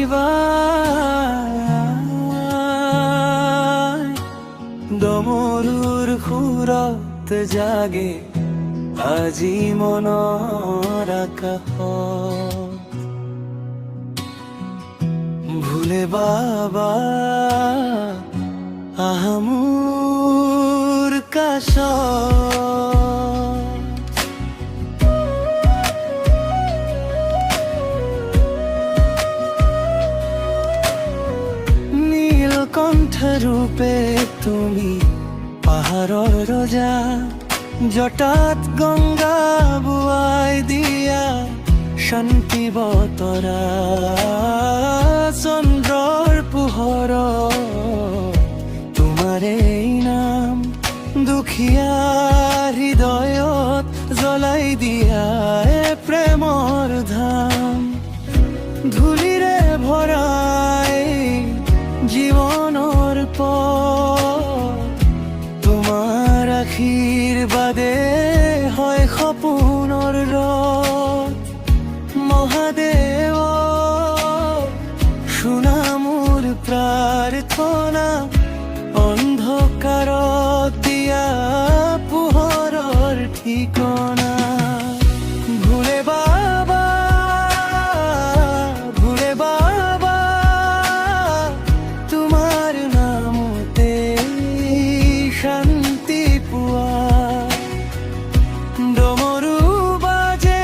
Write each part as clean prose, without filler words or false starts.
শিৱায় ডমৰুৰ সুৰত জাগে আজি মনৰ আকাশত ভোলে বাবা আহা মোৰ কাষত নীলকণ্ঠ ৰূপে তুমি পাহাৰৰ ৰজা জটাত গংগা বুৱাই দিয়া শান্তি বতৰা চন্দ্ৰৰ পোহৰত তোমাৰে নাম দুখীয়া হৃদয়ত জ্বলাই দিয়া প্ৰেমৰ ধাম ধূলিৰে ভৰাই জীৱনৰ পথ তোমাৰ আশীৰ্বাদে হয় সপোনৰ ৰথ মহাদেৱ শুনা মোৰ প্ৰাৰ্থনা অন্ধকাৰত দিয়া পোহৰৰ ঠিকনা ভোলে বাবা ভোলে বাবা তোমাৰ নামতে শান্তি পোৱা ডমৰু বাজে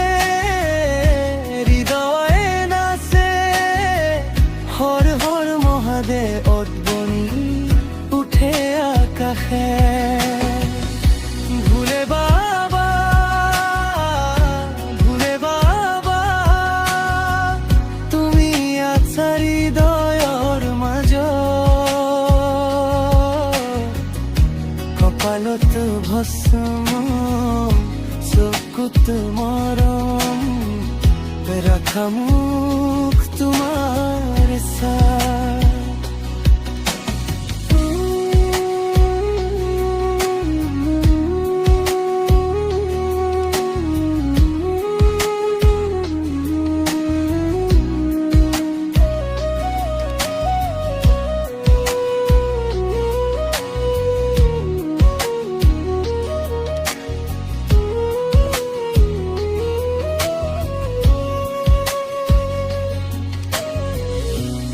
হৃদয়ে নাচে হৰ হৰ মহাদেৱত বনি উঠে আকাশে ভোলে বাবা ভোলে বাবা তুমি আছা হৃদয়ৰ মাজত কপালত ভস্ম চকুত মৰম ৰাখা মুখ তোমাৰ চাই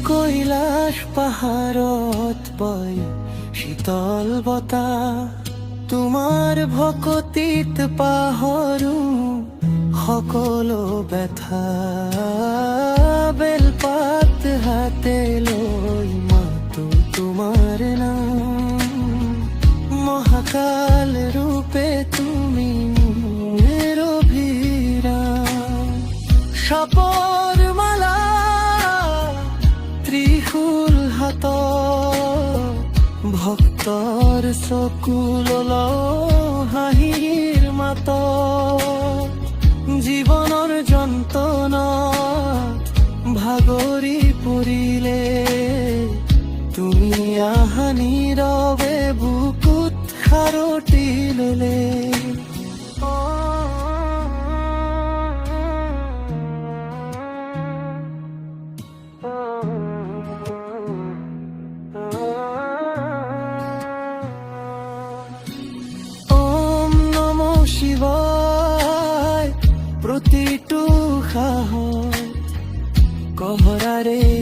কৈলাশ পাহাৰত বয় শীতল বতাহ তোমাৰ ভকতিত পাহৰো সকলো ব্যথা বেলপাত হাতে লৈ মাতো তোমাৰ নাম মহাকাল ৰূপে তুমি মোৰ অভিৰাম সাপৰ মালা ত্ৰিশূল হাতত ভক্তৰ চকুল হাঁহিৰ মাতত জীৱনৰ যন্ত্ৰণাত ভাগৰি পৰিলে তুমি আহা নীৰৱে বুকুত খাৰতি ললে শিৱায় প্ৰতিটো সাহস কহৰাৰে